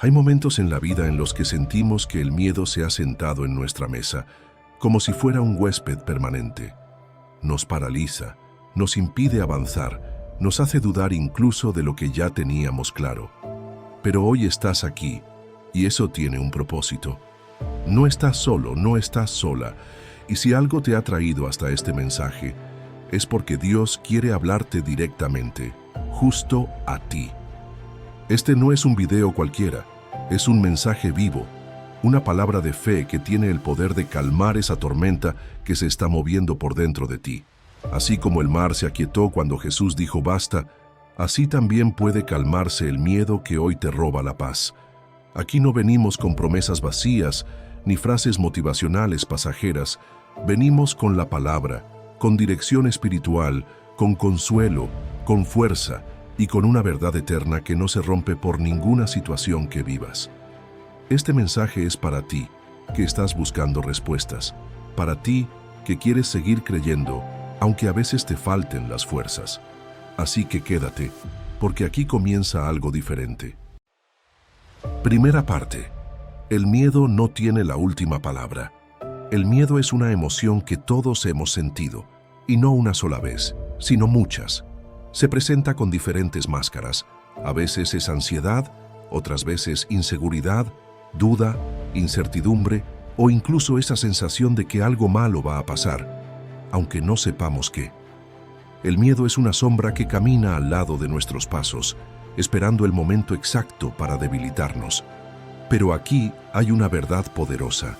Hay momentos en la vida en los que sentimos que el miedo se ha sentado en nuestra mesa, como si fuera un huésped permanente. Nos paraliza, nos impide avanzar, nos hace dudar incluso de lo que ya teníamos claro. Pero hoy estás aquí, y eso tiene un propósito. No estás solo, no estás sola, y si algo te ha traído hasta este mensaje, es porque Dios quiere hablarte directamente, justo a ti. Este no es un video cualquiera, es un mensaje vivo, una palabra de fe que tiene el poder de calmar esa tormenta que se está moviendo por dentro de ti. Así como el mar se aquietó cuando Jesús dijo basta, así también puede calmarse el miedo que hoy te roba la paz. Aquí no venimos con promesas vacías ni frases motivacionales pasajeras, venimos con la palabra, con dirección espiritual, con consuelo, con fuerza y con una verdad eterna que no se rompe por ninguna situación que vivas. Este mensaje es para ti, que estás buscando respuestas, para ti, que quieres seguir creyendo, aunque a veces te falten las fuerzas. Así que quédate, porque aquí comienza algo diferente. Primera parte. El miedo no tiene la última palabra. El miedo es una emoción que todos hemos sentido, y no una sola vez, sino muchas. Se presenta con diferentes máscaras. A veces es ansiedad, otras veces inseguridad, duda, incertidumbre o incluso esa sensación de que algo malo va a pasar, aunque no sepamos qué. El miedo es una sombra que camina al lado de nuestros pasos, esperando el momento exacto para debilitarnos. Pero aquí hay una verdad poderosa.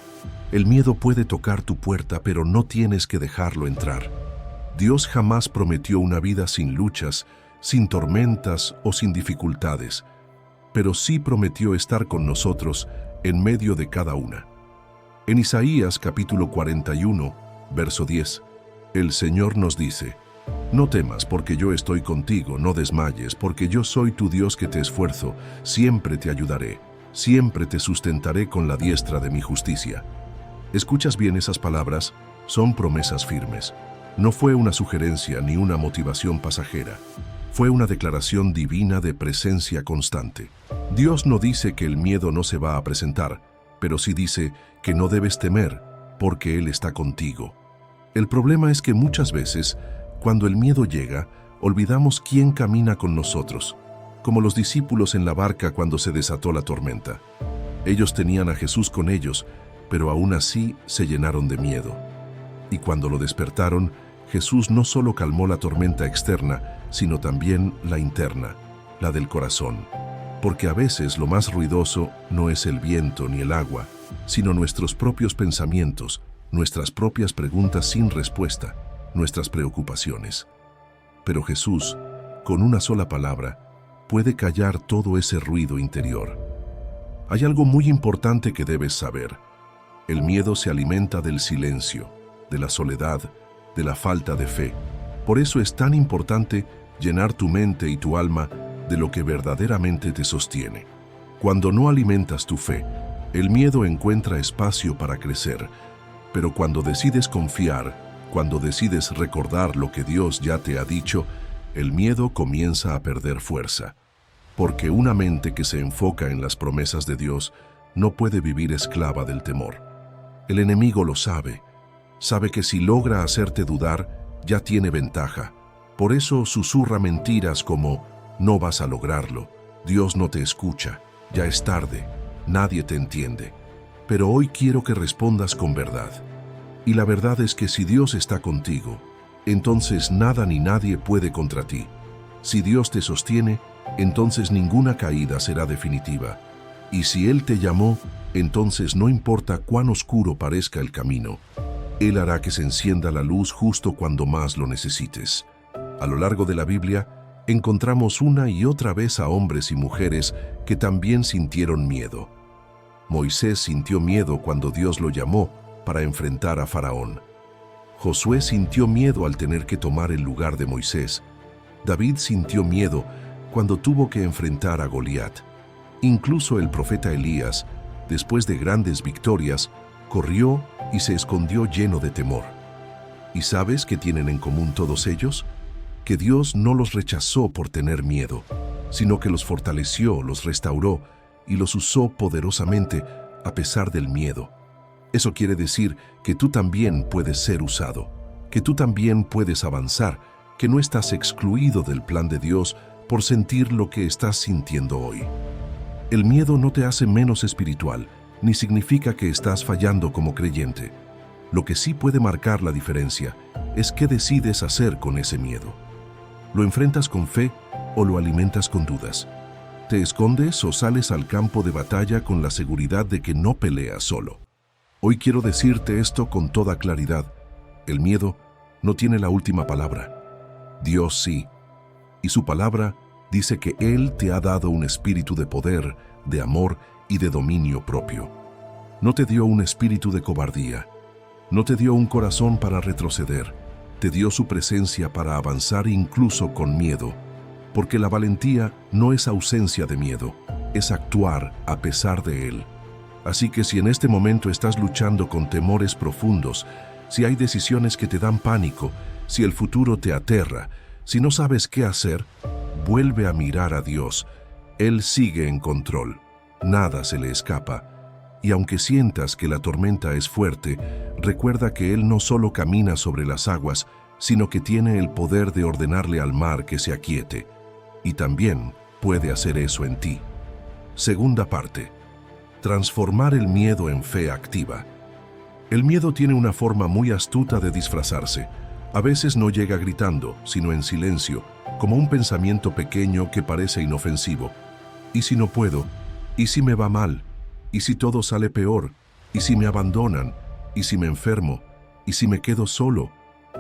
El miedo puede tocar tu puerta, pero no tienes que dejarlo entrar. Dios jamás prometió una vida sin luchas, sin tormentas o sin dificultades, pero sí prometió estar con nosotros en medio de cada una. En Isaías capítulo 41, verso 10, el Señor nos dice: no temas, porque yo estoy contigo, no desmayes, porque yo soy tu Dios que te esfuerzo, siempre te ayudaré, siempre te sustentaré con la diestra de mi justicia. ¿Escuchas bien esas palabras? Son promesas firmes. No fue una sugerencia ni una motivación pasajera. Fue una declaración divina de presencia constante. Dios no dice que el miedo no se va a presentar, pero sí dice que no debes temer, porque Él está contigo. El problema es que muchas veces, cuando el miedo llega, olvidamos quién camina con nosotros, como los discípulos en la barca cuando se desató la tormenta. Ellos tenían a Jesús con ellos, pero aún así se llenaron de miedo. Y cuando lo despertaron, Jesús no solo calmó la tormenta externa, sino también la interna, la del corazón. Porque a veces lo más ruidoso no es el viento ni el agua, sino nuestros propios pensamientos, nuestras propias preguntas sin respuesta, nuestras preocupaciones. Pero Jesús, con una sola palabra, puede callar todo ese ruido interior. Hay algo muy importante que debes saber. El miedo se alimenta del silencio, de la soledad, de la falta de fe. Por eso es tan importante llenar tu mente y tu alma de lo que verdaderamente te sostiene. Cuando no alimentas tu fe, el miedo encuentra espacio para crecer, pero cuando decides confiar, cuando decides recordar lo que Dios ya te ha dicho, el miedo comienza a perder fuerza. Porque una mente que se enfoca en las promesas de Dios no puede vivir esclava del temor. El enemigo lo sabe. Sabe que si logra hacerte dudar, ya tiene ventaja. Por eso susurra mentiras como: no vas a lograrlo, Dios no te escucha, ya es tarde, nadie te entiende. Pero hoy quiero que respondas con verdad. Y la verdad es que si Dios está contigo, entonces nada ni nadie puede contra ti. Si Dios te sostiene, entonces ninguna caída será definitiva. Y si Él te llamó, entonces no importa cuán oscuro parezca el camino, Él hará que se encienda la luz justo cuando más lo necesites. A lo largo de la Biblia, encontramos una y otra vez a hombres y mujeres que también sintieron miedo. Moisés sintió miedo cuando Dios lo llamó para enfrentar a Faraón. Josué sintió miedo al tener que tomar el lugar de Moisés. David sintió miedo cuando tuvo que enfrentar a Goliat. Incluso el profeta Elías, después de grandes victorias, corrió y se escondió lleno de temor. ¿Y sabes qué tienen en común todos ellos? Que Dios no los rechazó por tener miedo, sino que los fortaleció, los restauró y los usó poderosamente a pesar del miedo. Eso quiere decir que tú también puedes ser usado, que tú también puedes avanzar, que no estás excluido del plan de Dios por sentir lo que estás sintiendo hoy. El miedo no te hace menos espiritual, ni significa que estás fallando como creyente. Lo que sí puede marcar la diferencia es qué decides hacer con ese miedo. ¿Lo enfrentas con fe o lo alimentas con dudas? ¿Te escondes o sales al campo de batalla con la seguridad de que no peleas solo? Hoy quiero decirte esto con toda claridad. El miedo no tiene la última palabra. Dios sí. Y su palabra dice que Él te ha dado un espíritu de poder, de amor y de dominio propio. No te dio un espíritu de cobardía. No te dio un corazón para retroceder. Te dio su presencia para avanzar incluso con miedo. Porque la valentía no es ausencia de miedo, es actuar a pesar de él. Así que si en este momento estás luchando con temores profundos, si hay decisiones que te dan pánico, si el futuro te aterra, si no sabes qué hacer, vuelve a mirar a Dios. Él sigue en control. Nada se le escapa. Y aunque sientas que la tormenta es fuerte, recuerda que Él no solo camina sobre las aguas, sino que tiene el poder de ordenarle al mar que se aquiete. Y también puede hacer eso en ti. Segunda parte. Transformar el miedo en fe activa. El miedo tiene una forma muy astuta de disfrazarse. A veces no llega gritando, sino en silencio, como un pensamiento pequeño que parece inofensivo. ¿Y si no puedo? ¿Y si me va mal? ¿Y si todo sale peor? ¿Y si me abandonan? ¿Y si me enfermo? ¿Y si me quedo solo?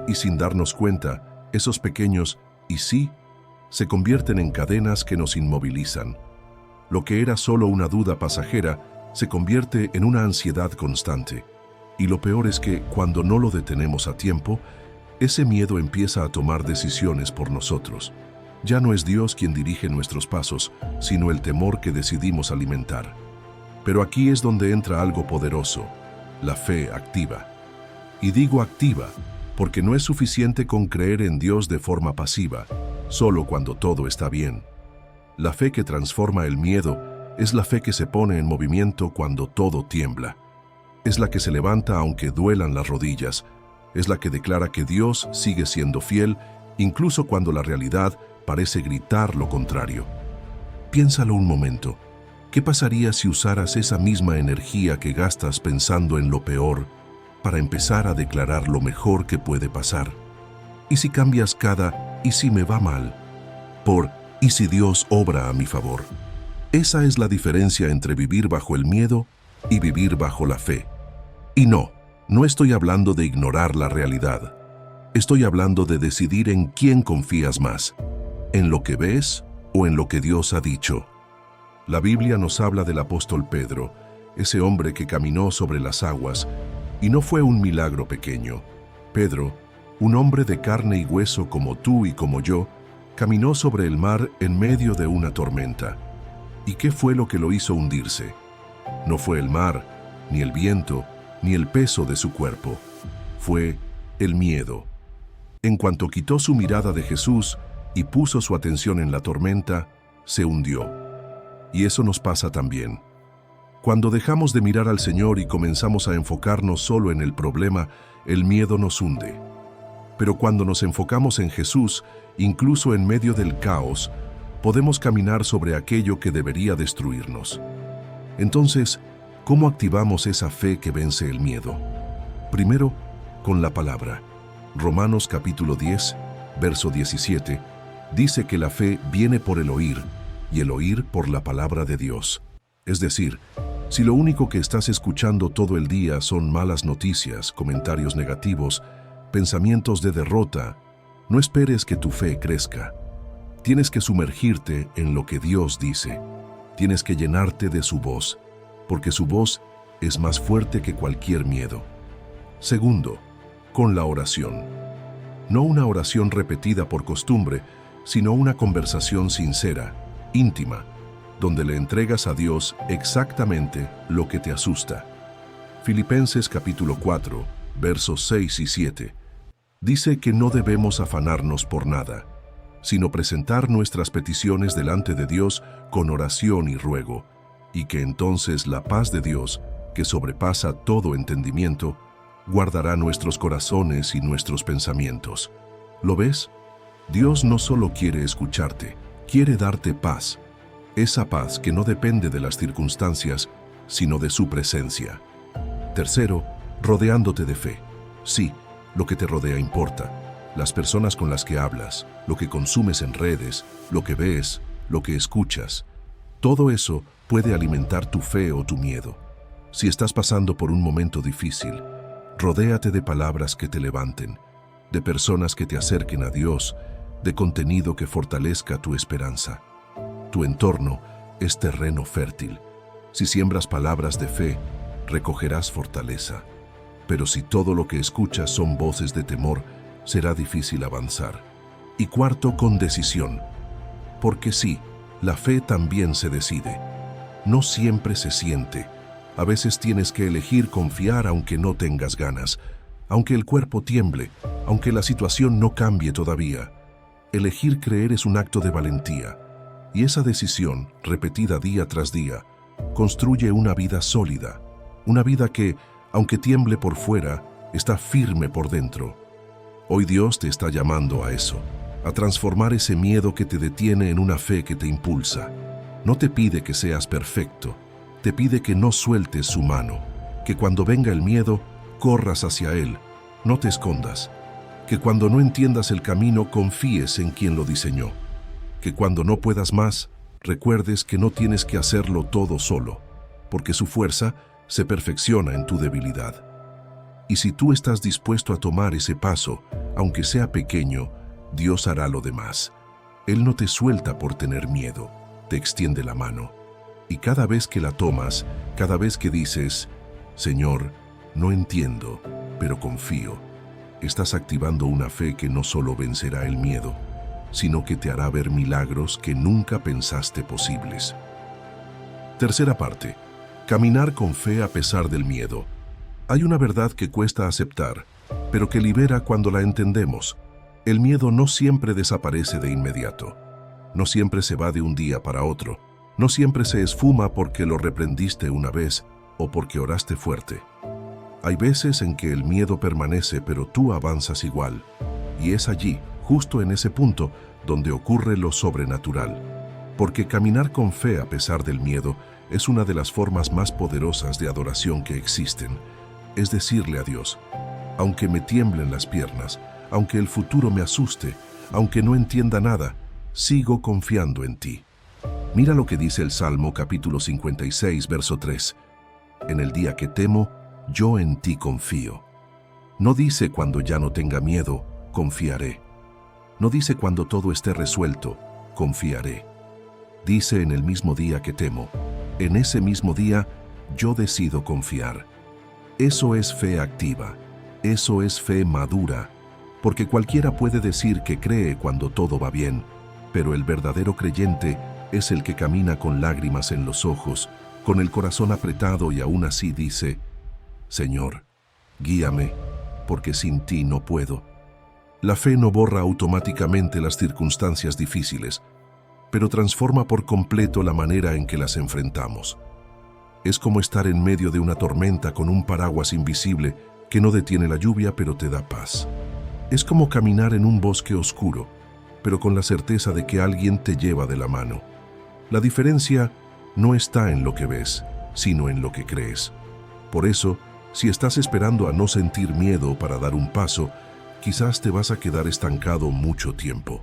Y sin darnos cuenta, esos pequeños «y sí» se convierten en cadenas que nos inmovilizan. Lo que era solo una duda pasajera se convierte en una ansiedad constante. Y lo peor es que, cuando no lo detenemos a tiempo, ese miedo empieza a tomar decisiones por nosotros. Ya no es Dios quien dirige nuestros pasos, sino el temor que decidimos alimentar. Pero aquí es donde entra algo poderoso, la fe activa. Y digo activa, porque no es suficiente con creer en Dios de forma pasiva, solo cuando todo está bien. La fe que transforma el miedo es la fe que se pone en movimiento cuando todo tiembla. Es la que se levanta aunque duelan las rodillas. Es la que declara que Dios sigue siendo fiel, incluso cuando la realidad parece gritar lo contrario. Piénsalo un momento. ¿Qué pasaría si usaras esa misma energía que gastas pensando en lo peor para empezar a declarar lo mejor que puede pasar? ¿Y si cambias cada «y si me va mal» por «y si Dios obra a mi favor»? Esa es la diferencia entre vivir bajo el miedo y vivir bajo la fe. Y no estoy hablando de ignorar la realidad. Estoy hablando de decidir en quién confías más, en lo que ves o en lo que Dios ha dicho. La Biblia nos habla del apóstol Pedro, ese hombre que caminó sobre las aguas, y no fue un milagro pequeño. Pedro, un hombre de carne y hueso como tú y como yo, caminó sobre el mar en medio de una tormenta. ¿Y qué fue lo que lo hizo hundirse? No fue el mar, ni el viento, ni el peso de su cuerpo. Fue el miedo. En cuanto quitó su mirada de Jesús y puso su atención en la tormenta, se hundió. Y eso nos pasa también. Cuando dejamos de mirar al Señor y comenzamos a enfocarnos solo en el problema, el miedo nos hunde. Pero cuando nos enfocamos en Jesús, incluso en medio del caos, podemos caminar sobre aquello que debería destruirnos. Entonces, ¿cómo activamos esa fe que vence el miedo? Primero, con la palabra. Romanos capítulo 10, verso 17, dice que la fe viene por el oír, y el oír por la palabra de Dios. Es decir, si lo único que estás escuchando todo el día son malas noticias, comentarios negativos, pensamientos de derrota, no esperes que tu fe crezca. Tienes que sumergirte en lo que Dios dice. Tienes que llenarte de su voz, porque su voz es más fuerte que cualquier miedo. Segundo, con la oración. No una oración repetida por costumbre, sino una conversación sincera, íntima, donde le entregas a Dios exactamente lo que te asusta. Filipenses capítulo 4, versos 6 y 7, dice que no debemos afanarnos por nada, sino presentar nuestras peticiones delante de Dios con oración y ruego. y que entonces la paz de Dios, que sobrepasa todo entendimiento, guardará nuestros corazones y nuestros pensamientos. ¿Lo ves? Dios no solo quiere escucharte, quiere darte paz. Esa paz que no depende de las circunstancias, sino de su presencia. Tercero, rodeándote de fe. Sí, lo que te rodea importa. Las personas con las que hablas, lo que consumes en redes, lo que ves, lo que escuchas. Todo eso puede alimentar tu fe o tu miedo. Si estás pasando por un momento difícil, rodéate de palabras que te levanten, de personas que te acerquen a Dios, de contenido que fortalezca tu esperanza. Tu entorno es terreno fértil. Si siembras palabras de fe, recogerás fortaleza. Pero si todo lo que escuchas son voces de temor, será difícil avanzar. Y cuarto, con decisión. Porque sí, la fe también se decide. No siempre se siente. A veces tienes que elegir confiar aunque no tengas ganas, aunque el cuerpo tiemble, aunque la situación no cambie todavía. Elegir creer es un acto de valentía. Y esa decisión, repetida día tras día, construye una vida sólida. Una vida que, aunque tiemble por fuera, está firme por dentro. Hoy Dios te está llamando a eso, a transformar ese miedo que te detiene en una fe que te impulsa. No te pide que seas perfecto, te pide que no sueltes su mano, que cuando venga el miedo, corras hacia él, no te escondas, que cuando no entiendas el camino, confíes en quien lo diseñó, que cuando no puedas más, recuerdes que no tienes que hacerlo todo solo, porque su fuerza se perfecciona en tu debilidad. Y si tú estás dispuesto a tomar ese paso, aunque sea pequeño, Dios hará lo demás. Él no te suelta por tener miedo, te extiende la mano. Y cada vez que la tomas, cada vez que dices, Señor, no entiendo, pero confío, estás activando una fe que no solo vencerá el miedo, sino que te hará ver milagros que nunca pensaste posibles. Tercera parte. Caminar con fe a pesar del miedo. Hay una verdad que cuesta aceptar, pero que libera cuando la entendemos. El miedo no siempre desaparece de inmediato. No siempre se va de un día para otro. No siempre se esfuma porque lo reprendiste una vez o porque oraste fuerte. Hay veces en que el miedo permanece, pero tú avanzas igual. Y es allí, justo en ese punto, donde ocurre lo sobrenatural. Porque caminar con fe a pesar del miedo es una de las formas más poderosas de adoración que existen. Es decirle a Dios, aunque me tiemblen las piernas, aunque el futuro me asuste, aunque no entienda nada, sigo confiando en ti. Mira lo que dice el Salmo capítulo 56, verso 3. En el día que temo, yo en ti confío. No dice cuando ya no tenga miedo, confiaré. No dice cuando todo esté resuelto, confiaré. Dice en el mismo día que temo, en ese mismo día yo decido confiar. Eso es fe activa, eso es fe madura, porque cualquiera puede decir que cree cuando todo va bien, pero el verdadero creyente es el que camina con lágrimas en los ojos, con el corazón apretado y aún así dice, Señor, guíame, porque sin ti no puedo. La fe no borra automáticamente las circunstancias difíciles, pero transforma por completo la manera en que las enfrentamos. Es como estar en medio de una tormenta con un paraguas invisible que no detiene la lluvia pero te da paz. Es como caminar en un bosque oscuro, pero con la certeza de que alguien te lleva de la mano. La diferencia no está en lo que ves, sino en lo que crees. Por eso, si estás esperando a no sentir miedo para dar un paso, quizás te vas a quedar estancado mucho tiempo.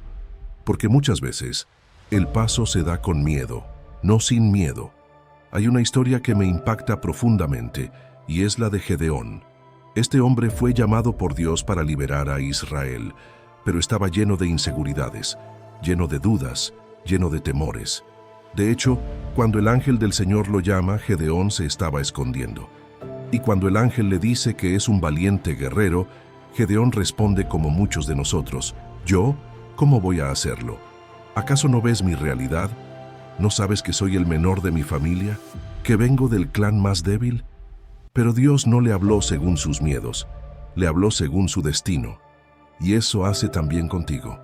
Porque muchas veces, el paso se da con miedo, no sin miedo. Hay una historia que me impacta profundamente, y es la de Gedeón. Este hombre fue llamado por Dios para liberar a Israel, pero estaba lleno de inseguridades, lleno de dudas, lleno de temores. De hecho, cuando el ángel del Señor lo llama, Gedeón se estaba escondiendo. Y cuando el ángel le dice que es un valiente guerrero, Gedeón responde como muchos de nosotros, ¿yo? ¿Cómo voy a hacerlo? ¿Acaso no ves mi realidad? ¿No sabes que soy el menor de mi familia? ¿Que vengo del clan más débil? Pero Dios no le habló según sus miedos, le habló según su destino. Y eso hace también contigo.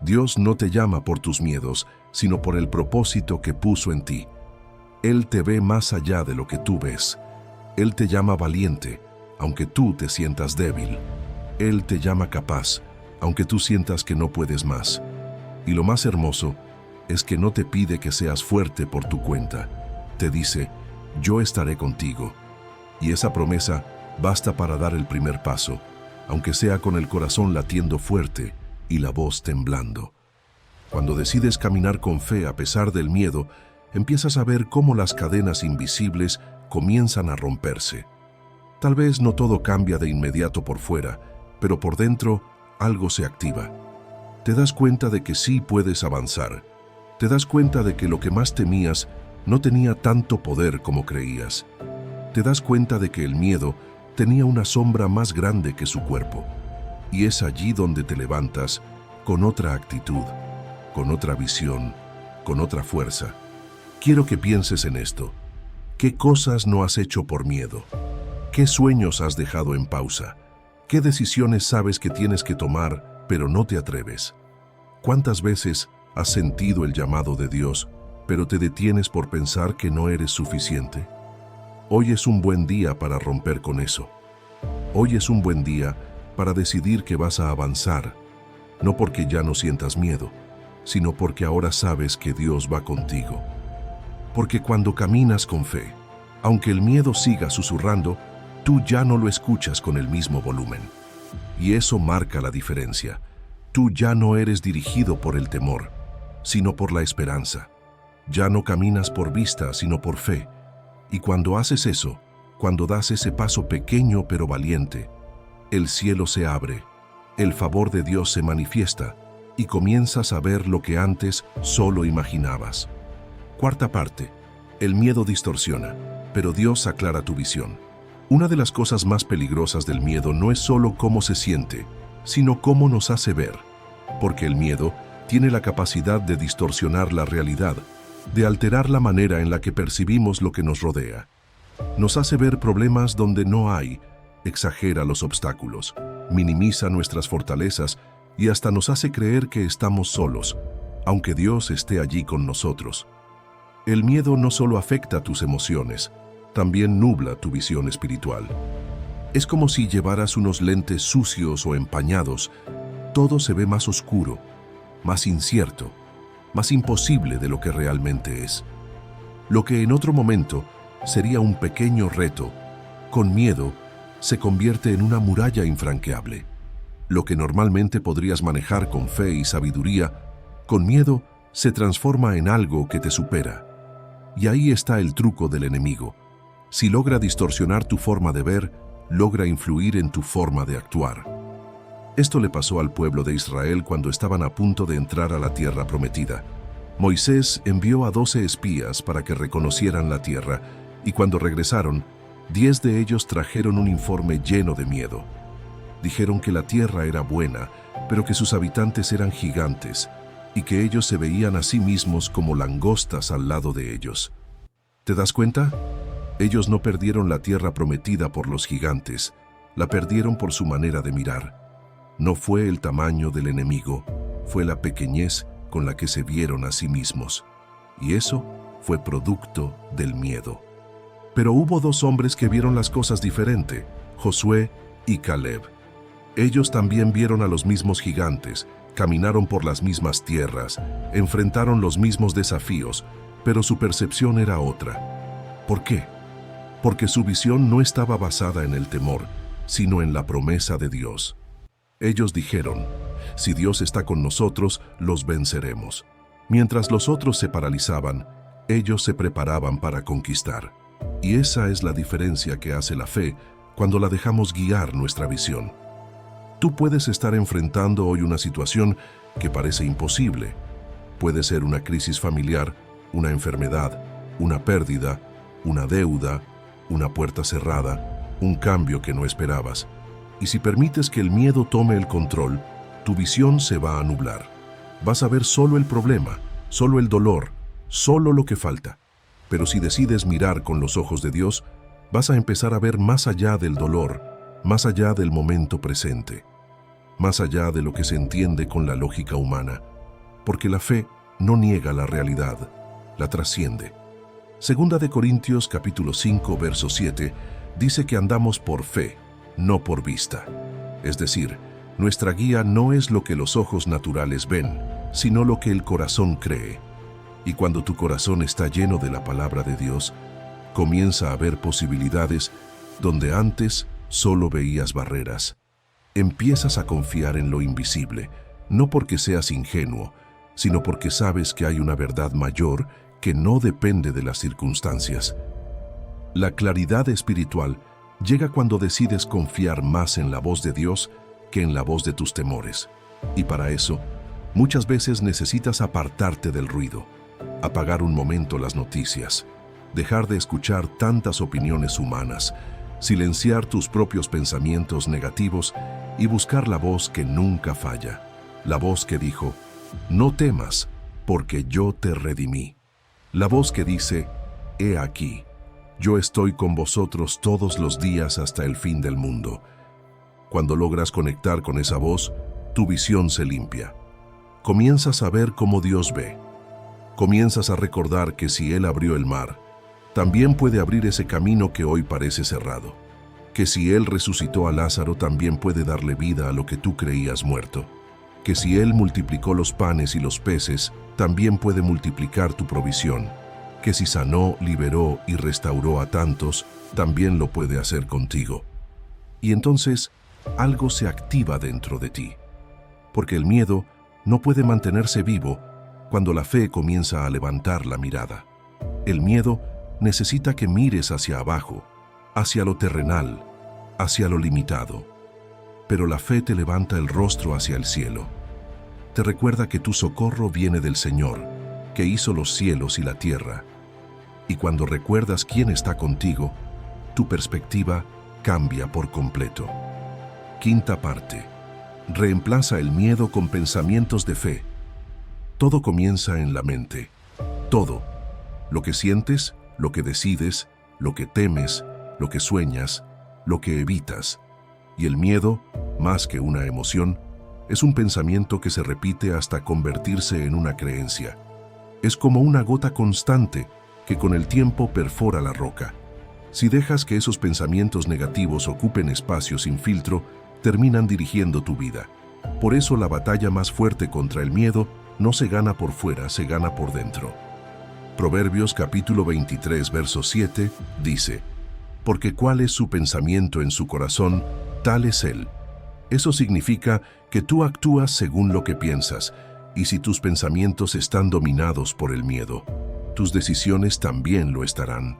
Dios no te llama por tus miedos, sino por el propósito que puso en ti. Él te ve más allá de lo que tú ves. Él te llama valiente, aunque tú te sientas débil. Él te llama capaz, aunque tú sientas que no puedes más. Y lo más hermoso es que no te pide que seas fuerte por tu cuenta. Te dice, yo estaré contigo. Y esa promesa basta para dar el primer paso, aunque sea con el corazón latiendo fuerte y la voz temblando. Cuando decides caminar con fe a pesar del miedo, empiezas a ver cómo las cadenas invisibles comienzan a romperse. Tal vez no todo cambia de inmediato por fuera, pero por dentro algo se activa. Te das cuenta de que sí puedes avanzar. Te das cuenta de que lo que más temías no tenía tanto poder como creías. Te das cuenta de que el miedo tenía una sombra más grande que su cuerpo. Y es allí donde te levantas con otra actitud, con otra visión, con otra fuerza. Quiero que pienses en esto. ¿Qué cosas no has hecho por miedo? ¿Qué sueños has dejado en pausa? ¿Qué decisiones sabes que tienes que tomar, pero no te atreves? ¿Cuántas veces has sentido el llamado de Dios, pero te detienes por pensar que no eres suficiente? Hoy es un buen día para romper con eso. Hoy es un buen día para decidir que vas a avanzar, no porque ya no sientas miedo, sino porque ahora sabes que Dios va contigo. Porque cuando caminas con fe, aunque el miedo siga susurrando, tú ya no lo escuchas con el mismo volumen. Y eso marca la diferencia. Tú ya no eres dirigido por el temor, sino por la esperanza. Ya no caminas por vista, sino por fe. Y cuando haces eso, cuando das ese paso pequeño pero valiente, el cielo se abre, el favor de Dios se manifiesta y comienzas a ver lo que antes solo imaginabas. Cuarta parte, el miedo distorsiona, pero Dios aclara tu visión. Una de las cosas más peligrosas del miedo no es solo cómo se siente, sino cómo nos hace ver, porque el miedo tiene la capacidad de distorsionar la realidad, de alterar la manera en la que percibimos lo que nos rodea. Nos hace ver problemas donde no hay, exagera los obstáculos, minimiza nuestras fortalezas y hasta nos hace creer que estamos solos, aunque Dios esté allí con nosotros. El miedo no solo afecta tus emociones, también nubla tu visión espiritual. Es como si llevaras unos lentes sucios o empañados. Todo se ve más oscuro, más incierto, más imposible de lo que realmente es. Lo que en otro momento sería un pequeño reto, con miedo, se convierte en una muralla infranqueable. Lo que normalmente podrías manejar con fe y sabiduría, con miedo se transforma en algo que te supera. Y ahí está el truco del enemigo. Si logra distorsionar tu forma de ver, logra influir en tu forma de actuar. Esto le pasó al pueblo de Israel cuando estaban a punto de entrar a la tierra prometida. Moisés envió a 12 espías para que reconocieran la tierra, y cuando regresaron, 10 de ellos trajeron un informe lleno de miedo. Dijeron que la tierra era buena, pero que sus habitantes eran gigantes, y que ellos se veían a sí mismos como langostas al lado de ellos. ¿Te das cuenta? Ellos no perdieron la tierra prometida por los gigantes, la perdieron por su manera de mirar. No fue el tamaño del enemigo, fue la pequeñez con la que se vieron a sí mismos. Y eso fue producto del miedo. Pero hubo 2 hombres que vieron las cosas diferente, Josué y Caleb. Ellos también vieron a los mismos gigantes, caminaron por las mismas tierras, enfrentaron los mismos desafíos, pero su percepción era otra. ¿Por qué? Porque su visión no estaba basada en el temor, sino en la promesa de Dios. Ellos dijeron, si Dios está con nosotros, los venceremos. Mientras los otros se paralizaban, ellos se preparaban para conquistar. Y esa es la diferencia que hace la fe cuando la dejamos guiar nuestra visión. Tú puedes estar enfrentando hoy una situación que parece imposible. Puede ser una crisis familiar, una enfermedad, una pérdida, una deuda, una puerta cerrada, un cambio que no esperabas. Y si permites que el miedo tome el control, tu visión se va a nublar. Vas a ver solo el problema, solo el dolor, solo lo que falta. Pero si decides mirar con los ojos de Dios, vas a empezar a ver más allá del dolor, más allá del momento presente, más allá de lo que se entiende con la lógica humana, porque la fe no niega la realidad, la trasciende. Segunda de Corintios capítulo 5, verso 7, dice que andamos por fe, no por vista. Es decir, nuestra guía no es lo que los ojos naturales ven, sino lo que el corazón cree. Y cuando tu corazón está lleno de la palabra de Dios, comienza a ver posibilidades donde antes solo veías barreras. Empiezas a confiar en lo invisible, no porque seas ingenuo, sino porque sabes que hay una verdad mayor que no depende de las circunstancias. La claridad espiritual llega cuando decides confiar más en la voz de Dios que en la voz de tus temores. Y para eso, muchas veces necesitas apartarte del ruido, apagar un momento las noticias, dejar de escuchar tantas opiniones humanas, silenciar tus propios pensamientos negativos y buscar la voz que nunca falla, la voz que dijo, no temas, porque yo te redimí. La voz que dice, he aquí, yo estoy con vosotros todos los días hasta el fin del mundo. Cuando logras conectar con esa voz, tu visión se limpia. Comienzas a ver cómo Dios ve. Comienzas a recordar que si Él abrió el mar, también puede abrir ese camino que hoy parece cerrado. Que si Él resucitó a Lázaro, también puede darle vida a lo que tú creías muerto. Que si Él multiplicó los panes y los peces, también puede multiplicar tu provisión. Que si sanó, liberó y restauró a tantos, también lo puede hacer contigo. Y entonces, algo se activa dentro de ti. Porque el miedo no puede mantenerse vivo cuando la fe comienza a levantar la mirada. El miedo necesita que mires hacia abajo, hacia lo terrenal, hacia lo limitado. Pero la fe te levanta el rostro hacia el cielo. Te recuerda que tu socorro viene del Señor, que hizo los cielos y la tierra. Y cuando recuerdas quién está contigo, tu perspectiva cambia por completo. Quinta parte. Reemplaza el miedo con pensamientos de fe. Todo comienza en la mente. Todo. Lo que sientes, lo que decides, lo que temes, lo que sueñas, lo que evitas. Y el miedo, más que una emoción, es un pensamiento que se repite hasta convertirse en una creencia. Es como una gota constante que con el tiempo perfora la roca. Si dejas que esos pensamientos negativos ocupen espacio sin filtro, terminan dirigiendo tu vida. Por eso la batalla más fuerte contra el miedo no se gana por fuera, se gana por dentro. Proverbios capítulo 23, verso 7, dice, porque cuál es su pensamiento en su corazón, tal es él. Eso significa que tú actúas según lo que piensas, y si tus pensamientos están dominados por el miedo, tus decisiones también lo estarán.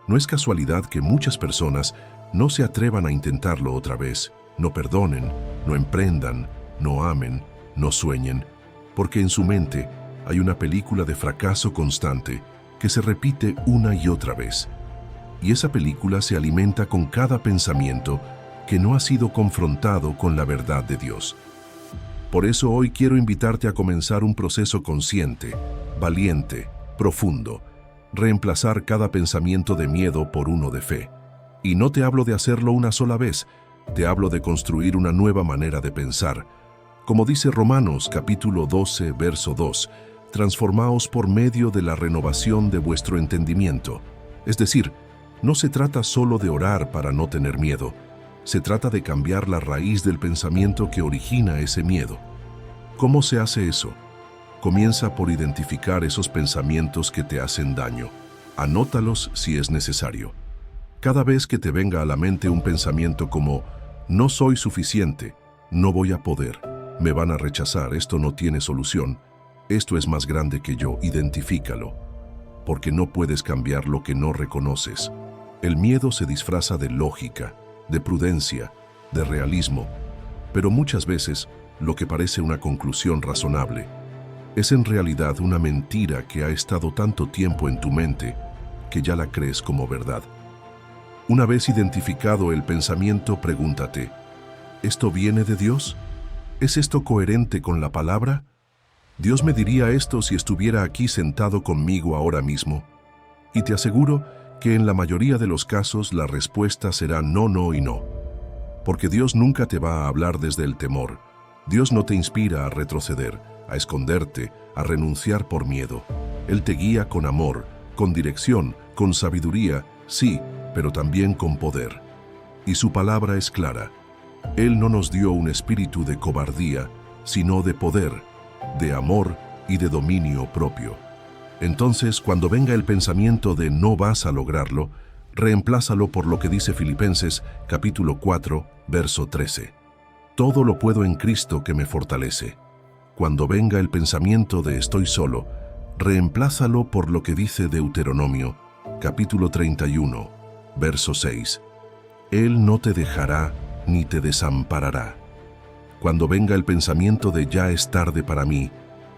No es casualidad que muchas personas no se atrevan a intentarlo otra vez, no perdonen, no emprendan, no amen, no sueñen, porque en su mente hay una película de fracaso constante que se repite una y otra vez. Y esa película se alimenta con cada pensamiento que no ha sido confrontado con la verdad de Dios. Por eso hoy quiero invitarte a comenzar un proceso consciente, valiente, profundo, reemplazar cada pensamiento de miedo por uno de fe. Y no te hablo de hacerlo una sola vez, te hablo de construir una nueva manera de pensar. Como dice Romanos capítulo 12, verso 2, transformaos por medio de la renovación de vuestro entendimiento. Es decir, no se trata solo de orar para no tener miedo, se trata de cambiar la raíz del pensamiento que origina ese miedo. ¿Cómo se hace eso? Comienza por identificar esos pensamientos que te hacen daño. Anótalos si es necesario. Cada vez que te venga a la mente un pensamiento como no soy suficiente, no voy a poder, me van a rechazar, esto no tiene solución, esto es más grande que yo, identifícalo, porque no puedes cambiar lo que no reconoces. El miedo se disfraza de lógica, de prudencia, de realismo, pero muchas veces lo que parece una conclusión razonable es en realidad una mentira que ha estado tanto tiempo en tu mente que ya la crees como verdad. Una vez identificado el pensamiento, pregúntate, ¿esto viene de Dios? ¿Es esto coherente con la palabra? ¿Dios me diría esto si estuviera aquí sentado conmigo ahora mismo? Y te aseguro que en la mayoría de los casos la respuesta será no, no y no. Porque Dios nunca te va a hablar desde el temor. Dios no te inspira a retroceder, a esconderte, a renunciar por miedo. Él te guía con amor, con dirección, con sabiduría, sí, pero también con poder. Y su palabra es clara. Él no nos dio un espíritu de cobardía, sino de poder, de amor y de dominio propio. Entonces, cuando venga el pensamiento de no vas a lograrlo, reemplázalo por lo que dice Filipenses capítulo 4, verso 13. Todo lo puedo en Cristo que me fortalece. Cuando venga el pensamiento de estoy solo, reemplázalo por lo que dice Deuteronomio capítulo 31, verso 6. Él no te dejará ni te desamparará. Cuando venga el pensamiento de ya es tarde para mí,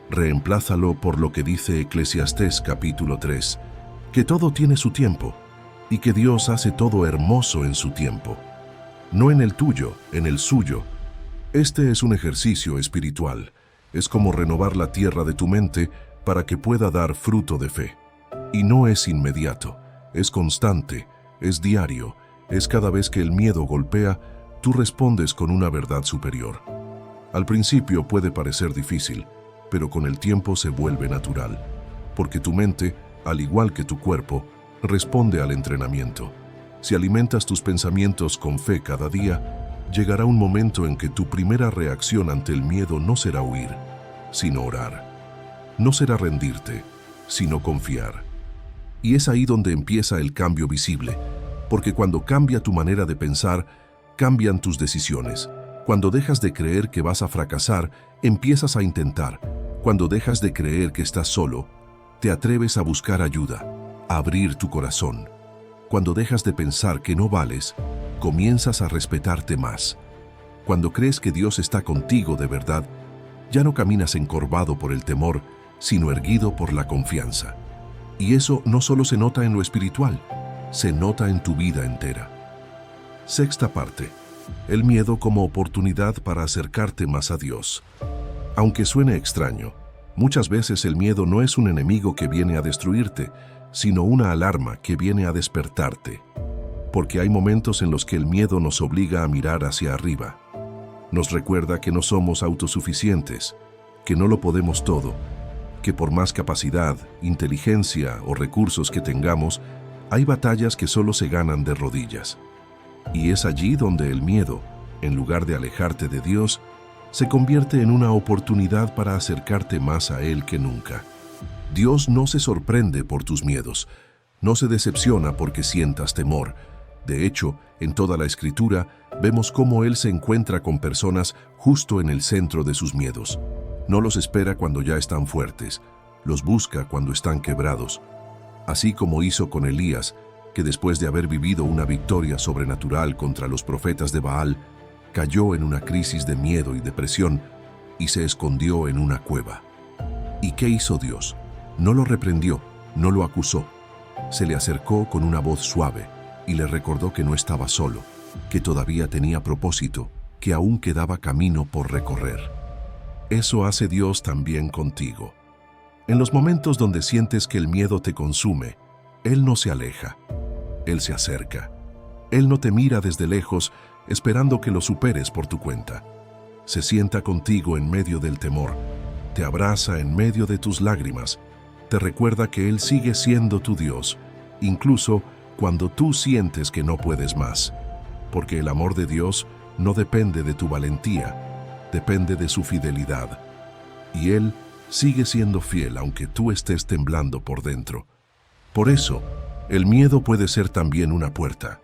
reemplázalo por lo que dice Eclesiastés capítulo 3, que todo tiene su tiempo y que Dios hace todo hermoso en su tiempo. No en el tuyo, en el suyo. Este es un ejercicio espiritual. Es como renovar la tierra de tu mente para que pueda dar fruto de fe. Y no es inmediato, es constante, es diario, es cada vez que el miedo golpea, tú respondes con una verdad superior. Al principio puede parecer difícil, pero con el tiempo se vuelve natural, porque tu mente, al igual que tu cuerpo, responde al entrenamiento. Si alimentas tus pensamientos con fe cada día, llegará un momento en que tu primera reacción ante el miedo no será huir, sino orar. No será rendirte, sino confiar. Y es ahí donde empieza el cambio visible, porque cuando cambia tu manera de pensar, cambian tus decisiones. Cuando dejas de creer que vas a fracasar, empiezas a intentar. Cuando dejas de creer que estás solo, te atreves a buscar ayuda, a abrir tu corazón. Cuando dejas de pensar que no vales, comienzas a respetarte más. Cuando crees que Dios está contigo de verdad, ya no caminas encorvado por el temor, sino erguido por la confianza. Y eso no solo se nota en lo espiritual, se nota en tu vida entera. Sexta parte. El miedo como oportunidad para acercarte más a Dios. Aunque suene extraño, muchas veces el miedo no es un enemigo que viene a destruirte, sino una alarma que viene a despertarte. Porque hay momentos en los que el miedo nos obliga a mirar hacia arriba. Nos recuerda que no somos autosuficientes, que no lo podemos todo, que por más capacidad, inteligencia o recursos que tengamos, hay batallas que solo se ganan de rodillas. Y es allí donde el miedo, en lugar de alejarte de Dios, se convierte en una oportunidad para acercarte más a Él que nunca. Dios no se sorprende por tus miedos, no se decepciona porque sientas temor. De hecho, en toda la Escritura, vemos cómo Él se encuentra con personas justo en el centro de sus miedos. No los espera cuando ya están fuertes, los busca cuando están quebrados. Así como hizo con Elías, que después de haber vivido una victoria sobrenatural contra los profetas de Baal, cayó en una crisis de miedo y depresión y se escondió en una cueva. ¿Y qué hizo Dios? No lo reprendió, no lo acusó. Se le acercó con una voz suave y le recordó que no estaba solo, que todavía tenía propósito, que aún quedaba camino por recorrer. Eso hace Dios también contigo. En los momentos donde sientes que el miedo te consume, Él no se aleja. Él se acerca. Él no te mira desde lejos esperando que lo superes por tu cuenta. Se sienta contigo en medio del temor, te abraza en medio de tus lágrimas, te recuerda que Él sigue siendo tu Dios, incluso cuando tú sientes que no puedes más, porque el amor de Dios no depende de tu valentía, depende de su fidelidad. Y Él sigue siendo fiel aunque tú estés temblando por dentro. Por eso, el miedo puede ser también una puerta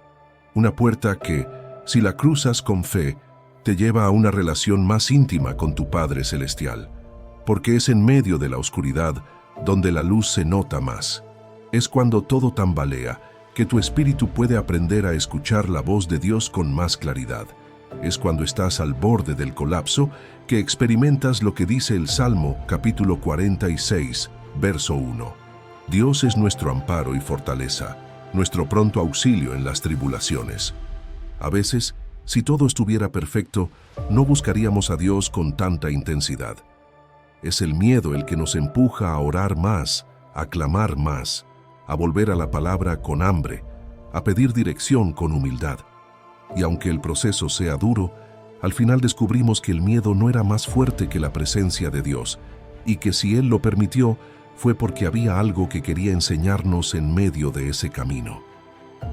que, si la cruzas con fe, te lleva a una relación más íntima con tu Padre Celestial, porque es en medio de la oscuridad donde la luz se nota más. Es cuando todo tambalea que tu espíritu puede aprender a escuchar la voz de Dios con más claridad. Es cuando estás al borde del colapso que experimentas lo que dice el Salmo capítulo 46, verso 1. Dios es nuestro amparo y fortaleza, nuestro pronto auxilio en las tribulaciones. A veces, si todo estuviera perfecto, no buscaríamos a Dios con tanta intensidad. Es el miedo el que nos empuja a orar más, a clamar más, a volver a la palabra con hambre, a pedir dirección con humildad. Y aunque el proceso sea duro, al final descubrimos que el miedo no era más fuerte que la presencia de Dios, y que si Él lo permitió, fue porque había algo que quería enseñarnos en medio de ese camino.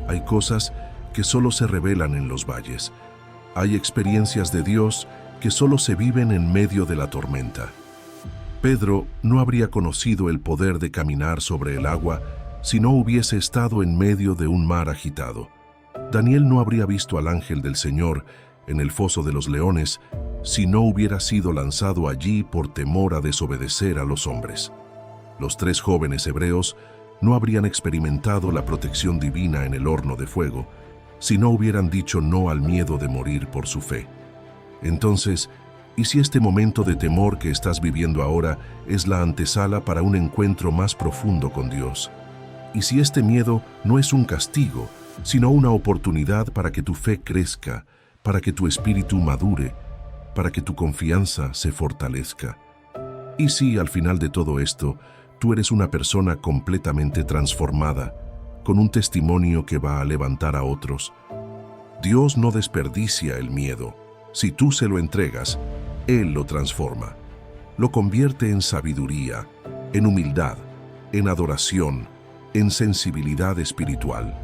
Hay cosas que solo se revelan en los valles. Hay experiencias de Dios que solo se viven en medio de la tormenta. Pedro no habría conocido el poder de caminar sobre el agua si no hubiese estado en medio de un mar agitado. Daniel no habría visto al ángel del Señor en el foso de los leones si no hubiera sido lanzado allí por temor a desobedecer a los hombres. Los 3 jóvenes hebreos no habrían experimentado la protección divina en el horno de fuego si no hubieran dicho no al miedo de morir por su fe. Entonces, ¿y si este momento de temor que estás viviendo ahora es la antesala para un encuentro más profundo con Dios? ¿Y si este miedo no es un castigo, sino una oportunidad para que tu fe crezca, para que tu espíritu madure, para que tu confianza se fortalezca? ¿Y si al final de todo esto, tú eres una persona completamente transformada, con un testimonio que va a levantar a otros? Dios no desperdicia el miedo. Si tú se lo entregas, Él lo transforma. Lo convierte en sabiduría, en humildad, en adoración, en sensibilidad espiritual.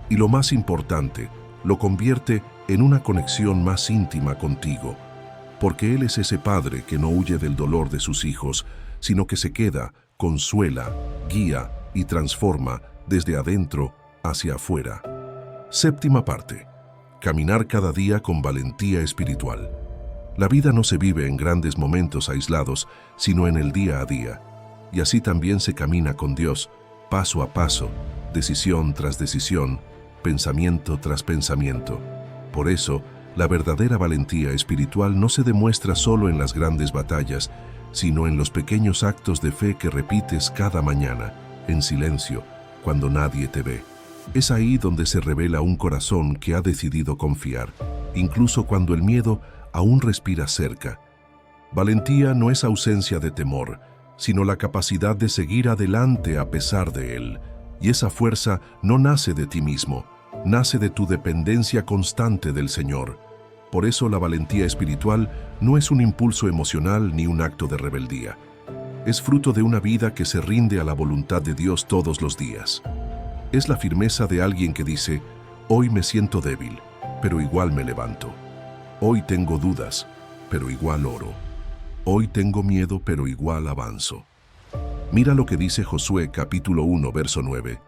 Y lo más importante, lo convierte en una conexión más íntima contigo, porque Él es ese Padre que no huye del dolor de sus hijos, sino que se queda, consuela, guía y transforma desde adentro hacia afuera. Séptima parte. Caminar cada día con valentía espiritual. La vida no se vive en grandes momentos aislados, sino en el día a día. Y así también se camina con Dios, paso a paso, decisión tras decisión, pensamiento tras pensamiento. Por eso, la verdadera valentía espiritual no se demuestra solo en las grandes batallas, sino en los pequeños actos de fe que repites cada mañana, en silencio, cuando nadie te ve. Es ahí donde se revela un corazón que ha decidido confiar, incluso cuando el miedo aún respira cerca. Valentía no es ausencia de temor, sino la capacidad de seguir adelante a pesar de él. Y esa fuerza no nace de ti mismo, nace de tu dependencia constante del Señor. Por eso la valentía espiritual no es un impulso emocional ni un acto de rebeldía. Es fruto de una vida que se rinde a la voluntad de Dios todos los días. Es la firmeza de alguien que dice, hoy me siento débil, pero igual me levanto. Hoy tengo dudas, pero igual oro. Hoy tengo miedo, pero igual avanzo. Mira lo que dice Josué capítulo 1, verso 9.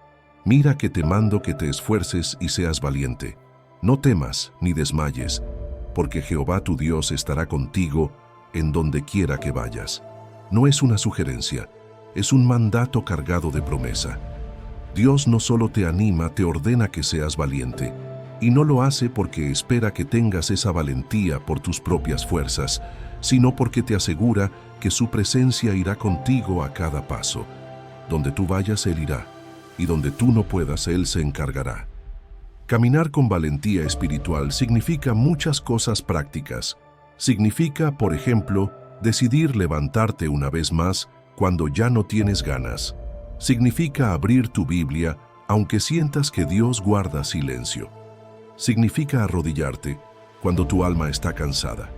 Mira que te mando que te esfuerces y seas valiente. No temas ni desmayes, porque Jehová tu Dios estará contigo en donde quiera que vayas. No es una sugerencia, es un mandato cargado de promesa. Dios no solo te anima, te ordena que seas valiente, y no lo hace porque espera que tengas esa valentía por tus propias fuerzas, sino porque te asegura que su presencia irá contigo a cada paso. Donde tú vayas, Él irá, y donde tú no puedas, Él se encargará. Caminar con valentía espiritual significa muchas cosas prácticas. Significa, por ejemplo, decidir levantarte una vez más cuando ya no tienes ganas. Significa abrir tu Biblia aunque sientas que Dios guarda silencio. Significa arrodillarte cuando tu alma está cansada.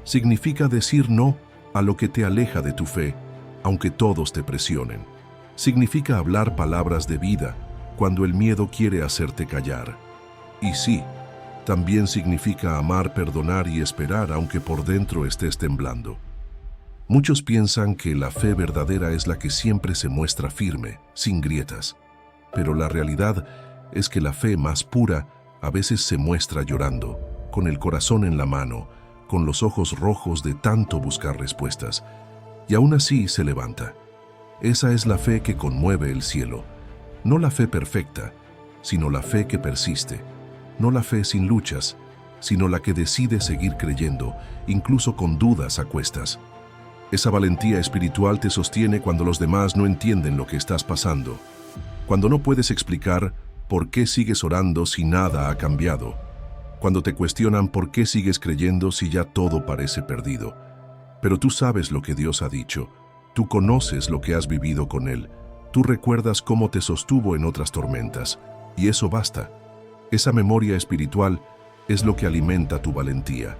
Significa decir no a lo que te aleja de tu fe, aunque todos te presionen. Significa hablar palabras de vida cuando el miedo quiere hacerte callar. Y sí, también significa amar, perdonar y esperar aunque por dentro estés temblando. Muchos piensan que la fe verdadera es la que siempre se muestra firme, sin grietas. Pero la realidad es que la fe más pura a veces se muestra llorando, con el corazón en la mano, con los ojos rojos de tanto buscar respuestas. Y aún así se levanta. Esa es la fe que conmueve el cielo. No la fe perfecta, sino la fe que persiste. No la fe sin luchas, sino la que decide seguir creyendo, incluso con dudas a cuestas. Esa valentía espiritual te sostiene cuando los demás no entienden lo que estás pasando. Cuando no puedes explicar por qué sigues orando si nada ha cambiado. Cuando te cuestionan por qué sigues creyendo si ya todo parece perdido. Pero tú sabes lo que Dios ha dicho. Tú conoces lo que has vivido con Él. Tú recuerdas cómo te sostuvo en otras tormentas. Y eso basta. Esa memoria espiritual es lo que alimenta tu valentía.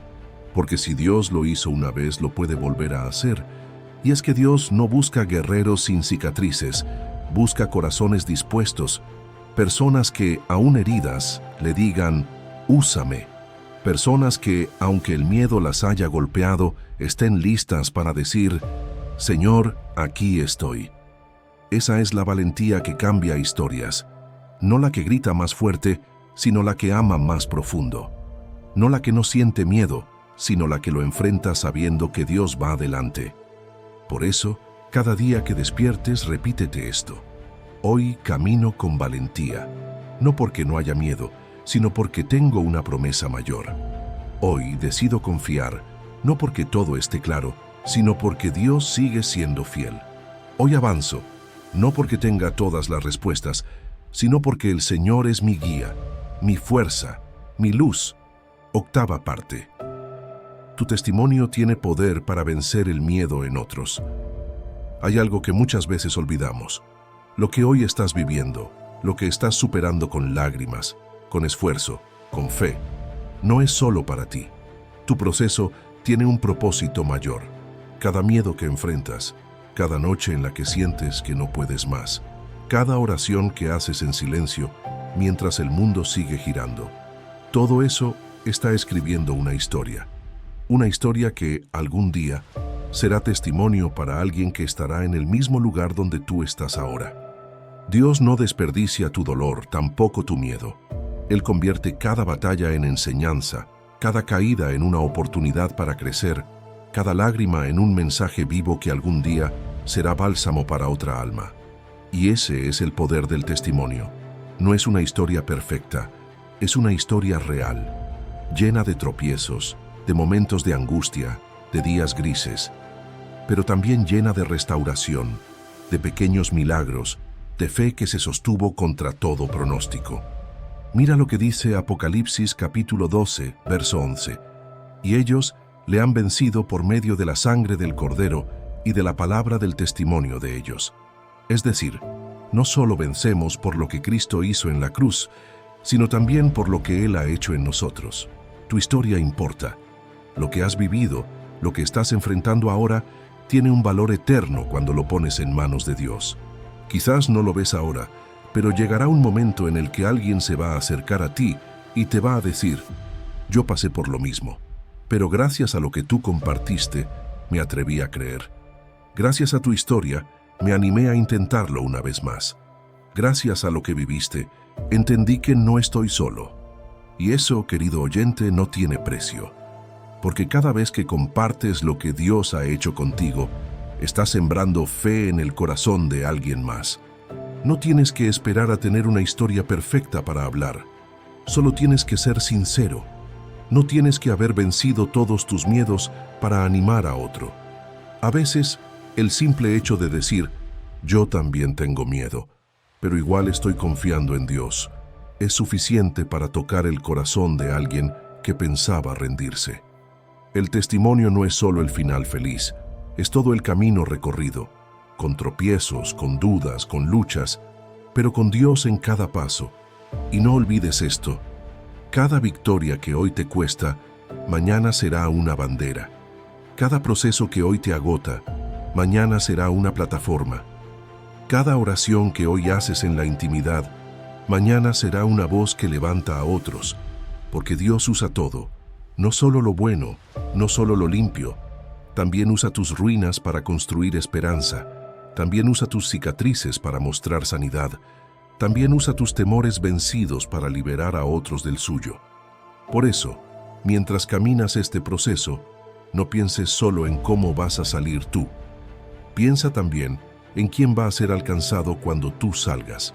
Porque si Dios lo hizo una vez, lo puede volver a hacer. Y es que Dios no busca guerreros sin cicatrices, busca corazones dispuestos, personas que, aún heridas, le digan, úsame. Personas que, aunque el miedo las haya golpeado, estén listas para decir, Señor, aquí estoy. Esa es la valentía que cambia historias, no la que grita más fuerte, sino la que ama más profundo. No la que no siente miedo, sino la que lo enfrenta sabiendo que Dios va adelante. Por eso, cada día que despiertes, repítete esto. Hoy camino con valentía, no porque no haya miedo, sino porque tengo una promesa mayor. Hoy decido confiar, no porque todo esté claro, sino porque Dios sigue siendo fiel. Hoy avanzo, no porque tenga todas las respuestas, sino porque el Señor es mi guía, mi fuerza, mi luz. Octava parte. Tu testimonio tiene poder para vencer el miedo en otros. Hay algo que muchas veces olvidamos. Lo que hoy estás viviendo, lo que estás superando con lágrimas, con esfuerzo, con fe, no es solo para ti. Tu proceso tiene un propósito mayor. Cada miedo que enfrentas, cada noche en la que sientes que no puedes más, cada oración que haces en silencio mientras el mundo sigue girando, todo eso está escribiendo una historia que algún día será testimonio para alguien que estará en el mismo lugar donde tú estás ahora. Dios no desperdicia tu dolor, tampoco tu miedo. Él convierte cada batalla en enseñanza, cada caída en una oportunidad para crecer, cada lágrima en un mensaje vivo que algún día será bálsamo para otra alma. Y ese es el poder del testimonio. No es una historia perfecta, es una historia real, llena de tropiezos, de momentos de angustia, de días grises, pero también llena de restauración, de pequeños milagros, de fe que se sostuvo contra todo pronóstico. Mira lo que dice Apocalipsis capítulo 12, verso 11. Y ellos le han vencido por medio de la sangre del Cordero y de la palabra del testimonio de ellos. Es decir, no solo vencemos por lo que Cristo hizo en la cruz, sino también por lo que Él ha hecho en nosotros. Tu historia importa. Lo que has vivido, lo que estás enfrentando ahora, tiene un valor eterno cuando lo pones en manos de Dios. Quizás no lo ves ahora, pero llegará un momento en el que alguien se va a acercar a ti y te va a decir, yo pasé por lo mismo, pero gracias a lo que tú compartiste, me atreví a creer. Gracias a tu historia, me animé a intentarlo una vez más. Gracias a lo que viviste, entendí que no estoy solo. Y eso, querido oyente, no tiene precio. Porque cada vez que compartes lo que Dios ha hecho contigo, estás sembrando fe en el corazón de alguien más. No tienes que esperar a tener una historia perfecta para hablar. Solo tienes que ser sincero. No tienes que haber vencido todos tus miedos para animar a otro. A veces, el simple hecho de decir, yo también tengo miedo, pero igual estoy confiando en Dios, es suficiente para tocar el corazón de alguien que pensaba rendirse. El testimonio no es solo el final feliz, es todo el camino recorrido, con tropiezos, con dudas, con luchas, pero con Dios en cada paso. Y no olvides esto, cada victoria que hoy te cuesta, mañana será una bandera. Cada proceso que hoy te agota, mañana será una plataforma. Cada oración que hoy haces en la intimidad, mañana será una voz que levanta a otros, porque Dios usa todo, no solo lo bueno, no solo lo limpio, también usa tus ruinas para construir esperanza, también usa tus cicatrices para mostrar sanidad, también usa tus temores vencidos para liberar a otros del suyo. Por eso, mientras caminas este proceso, no pienses solo en cómo vas a salir tú. Piensa también en quién va a ser alcanzado cuando tú salgas.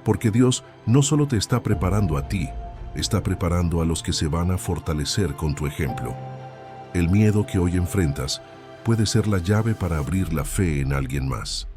Porque Dios no solo te está preparando a ti, está preparando a los que se van a fortalecer con tu ejemplo. El miedo que hoy enfrentas puede ser la llave para abrir la fe en alguien más.